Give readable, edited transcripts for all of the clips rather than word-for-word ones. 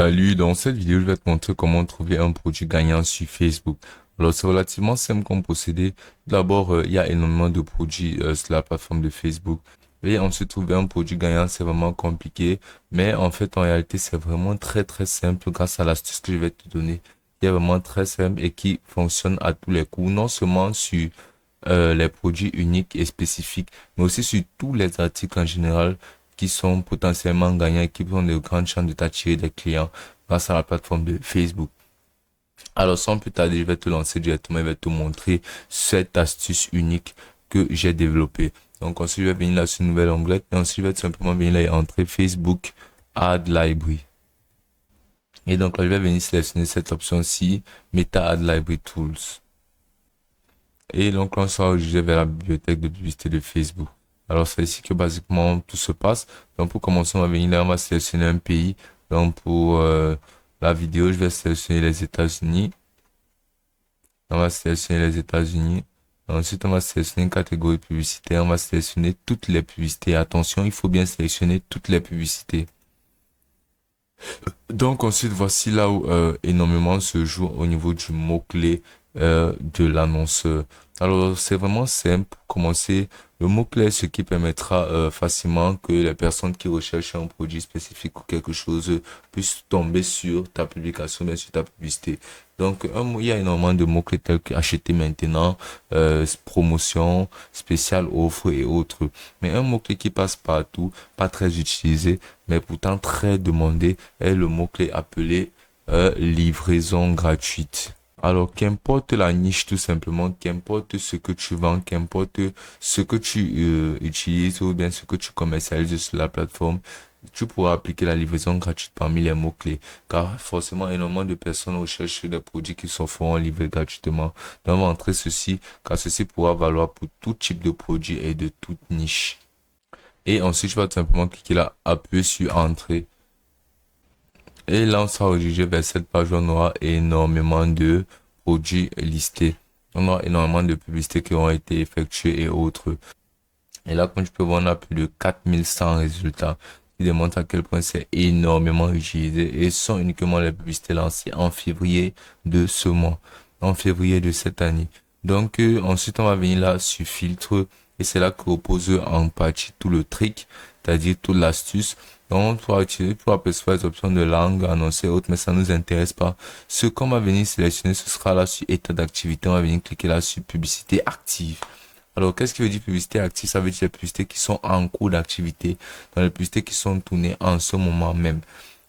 Salut, dans cette vidéo, je vais te montrer comment trouver un produit gagnant sur Facebook. Alors, c'est relativement simple comme procédé. D'abord, il y a énormément de produits sur la plateforme de Facebook. Et ensuite, trouver un produit gagnant, c'est vraiment compliqué. Mais en fait, en réalité, c'est vraiment très, très simple grâce à l'astuce que je vais te donner. Qui est vraiment très simple et qui fonctionne à tous les coups, non seulement sur les produits uniques et spécifiques, mais aussi sur tous les articles en général qui sont potentiellement gagnants et qui ont de grandes chances de t'attirer des clients grâce à la plateforme de Facebook. Alors, sans plus tarder, je vais te lancer directement, je vais te montrer cette astuce unique que j'ai développée. Donc, ensuite, je vais venir là sur Nouvel onglet et ensuite, je vais tout simplement venir là et entrer Facebook Ad Library. Et donc, là, je vais venir sélectionner cette option-ci, Meta Ad Library Tools. Et donc, là, on sera redirigé vers la bibliothèque de publicité de Facebook. Alors, c'est ici que basiquement tout se passe. Donc, pour commencer, on va venir là, on va sélectionner un pays. Donc, pour la vidéo, je vais sélectionner les États-Unis. On va sélectionner les États-Unis. Ensuite, on va sélectionner une catégorie publicitaire. On va sélectionner toutes les publicités. Attention, il faut bien sélectionner toutes les publicités. Donc, ensuite, voici là où énormément se joue au niveau du mot-clé de l'annonceur. Alors, c'est vraiment simple. Pour commencer, le mot-clé, ce qui permettra facilement que les personnes qui recherchent un produit spécifique ou quelque chose puissent tomber sur ta publication, bien sur ta publicité. Donc, il y a énormément de mots-clés tels que acheter maintenant, promotion, spécial, offre et autres. Mais un mot-clé qui passe partout, pas très utilisé, mais pourtant très demandé, est le mot-clé appelé livraison gratuite. Alors, qu'importe la niche, tout simplement, qu'importe ce que tu vends, qu'importe ce que tu utilises ou bien ce que tu commercialises sur la plateforme, tu pourras appliquer la livraison gratuite parmi les mots-clés. Car forcément, énormément de personnes recherchent des produits qui sont feront livrer gratuitement. Donc, on va entrer ceci, car ceci pourra valoir pour tout type de produit et de toute niche. Et ensuite, tu vas tout simplement cliquer là, appuyer sur Entrée. Et là, on sera redirigé vers cette page où on aura énormément de produits listés. On aura énormément de publicités qui ont été effectuées et autres. Et là, comme tu peux voir, on a plus de 4100 résultats qui démontrent à quel point c'est énormément utilisé et ce sont uniquement les publicités lancées en février de ce mois, en février de cette année. Donc, ensuite, on va venir là sur filtre et c'est là que repose en partie tout le trick, c'est-à-dire toute l'astuce. Donc, on pourra utiliser pour apercevoir les options de langue, annoncer autres, mais ça nous intéresse pas. Ce qu'on va venir sélectionner, ce sera là sur état d'activité. On va venir cliquer là sur publicité active. Alors, qu'est-ce qui veut dire publicité active? Ça veut dire les publicités qui sont en cours d'activité, dans les publicités qui sont tournées en ce moment même.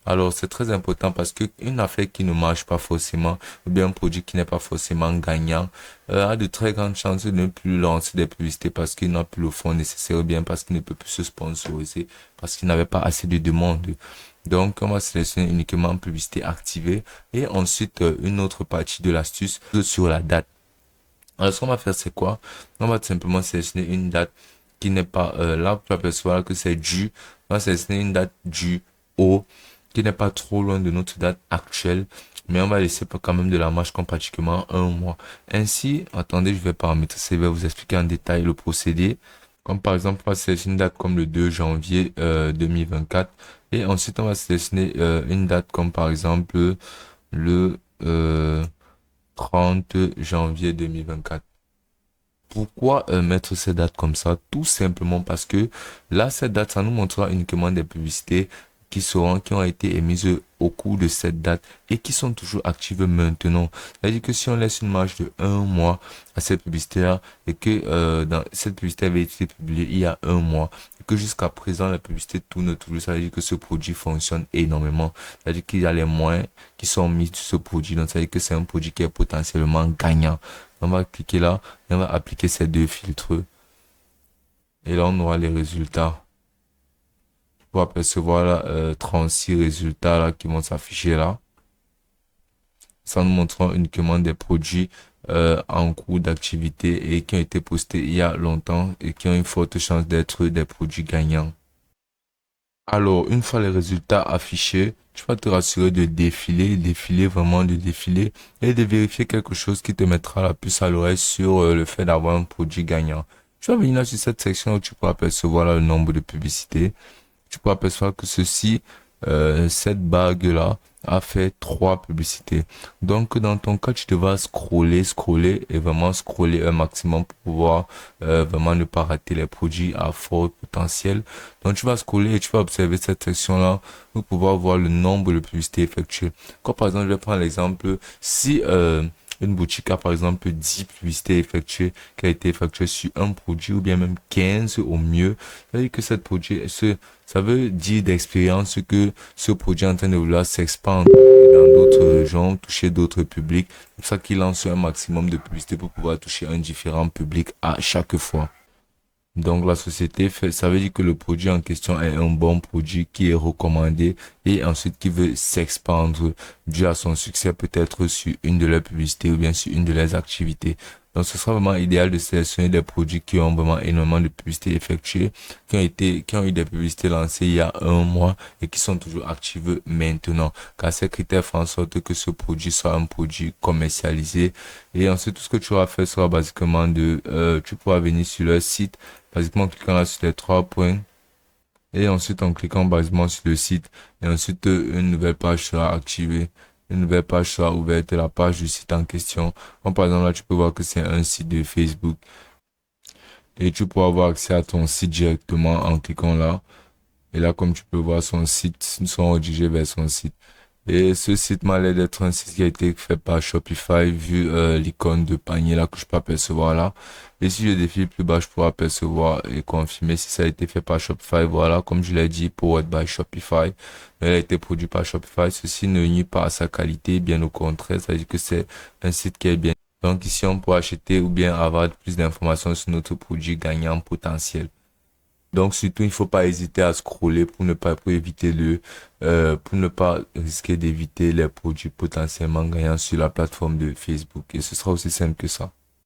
Alors, c'est très important parce que une affaire qui ne marche pas forcément, ou bien un produit qui n'est pas forcément gagnant, a de très grandes chances de ne plus lancer des publicités parce qu'il n'a plus le fonds nécessaire, ou bien parce qu'il ne peut plus se sponsoriser, parce qu'il n'avait pas assez de demandes. Donc, on va sélectionner uniquement publicité activée et ensuite une autre partie de l'astuce sur la date. Alors, ce qu'on va faire, c'est quoi? On va tout simplement sélectionner une date qui n'est pas là, pour apercevoir que c'est dû. On va sélectionner une date due au qui n'est pas trop loin de notre date actuelle, mais on va laisser quand même de la marge comme pratiquement un mois. Ainsi, attendez, je vais paramétrer, je vais vous expliquer en détail le procédé. Comme par exemple, on va sélectionner une date comme le 2 janvier 2024 et ensuite on va sélectionner une date comme par exemple le 30 janvier 2024. Pourquoi mettre ces dates comme ça? Tout simplement parce que là, cette date, ça nous montrera uniquement des publicités qui ont été émises au cours de cette date et qui sont toujours actives maintenant. C'est-à-dire que si on laisse une marge de un mois à cette publicité-là et que dans cette publicité avait été publiée il y a un mois et que jusqu'à présent la publicité tourne toujours, ça veut dire que ce produit fonctionne énormément. C'est-à-dire qu'il y a les moyens qui sont mis sur ce produit. Donc, ça veut dire que c'est un produit qui est potentiellement gagnant. On va cliquer là et on va appliquer ces deux filtres. Et là, on aura les résultats. Pour apercevoir là, 36 résultats là, qui vont s'afficher là. Ça nous montrera uniquement des produits en cours d'activité et qui ont été postés il y a longtemps et qui ont une forte chance d'être des produits gagnants. Alors, une fois les résultats affichés, tu vas te rassurer de défiler, vraiment de défiler et de vérifier quelque chose qui te mettra la puce à l'oreille sur le fait d'avoir un produit gagnant. Tu vas venir là sur cette section où tu pourras apercevoir là, le nombre de publicités. Tu pourras apercevoir que ceci cette bague-là a fait 3 publicités. Donc, dans ton cas, tu devras scroller et vraiment scroller un maximum pour pouvoir vraiment ne pas rater les produits à fort potentiel. Donc, tu vas scroller et tu vas observer cette section-là pour pouvoir voir le nombre de publicités effectuées. Comme par exemple, je vais prendre l'exemple, si une boutique a par exemple 10 publicités effectuées, qui a été effectuée sur un produit ou bien même 15 au mieux, ça veut dire que cette produit, ça veut dire d'expérience que ce produit est en train de vouloir s'expandre dans d'autres régions, toucher d'autres publics. C'est pour ça qu'il lance un maximum de publicités pour pouvoir toucher un différent public à chaque fois. Donc la société fait, ça veut dire que le produit en question est un bon produit qui est recommandé et ensuite qui veut s'expandre dû à son succès peut-être sur une de leurs publicités ou bien sur une de leurs activités. Donc ce sera vraiment idéal de sélectionner des produits qui ont vraiment énormément de publicités effectuées, qui ont eu des publicités lancées il y a un mois et qui sont toujours actives maintenant. Car ces critères font en sorte que ce produit soit un produit commercialisé. Et ensuite tout ce que tu auras fait sera basiquement tu pourras venir sur leur site basiquement en cliquant là sur les 3 points et ensuite en cliquant basiquement sur le site et ensuite une nouvelle page sera activée. Une nouvelle page sera ouverte, la page du site en question. Comme par exemple là, tu peux voir que c'est un site de Facebook et tu pourras avoir accès à ton site directement en cliquant là. Et là, comme tu peux voir, son site, sont redirigés vers son site. Et ce site m'a l'air d'être un site qui a été fait par Shopify, vu l'icône de panier là que je peux apercevoir là. Et si je défile plus bas, je pourrai apercevoir et confirmer si ça a été fait par Shopify. Voilà, comme je l'ai dit, Powered by Shopify. Il a été produit par Shopify. Ceci ne nuit pas à sa qualité, bien au contraire, ça veut dire que c'est un site qui est bien. Donc ici, on peut acheter ou bien avoir plus d'informations sur notre produit gagnant potentiel. Donc surtout, il faut pas hésiter à scroller pour éviter pour ne pas risquer d'éviter les produits potentiellement gagnants sur la plateforme de Facebook. Et ce sera aussi simple que ça.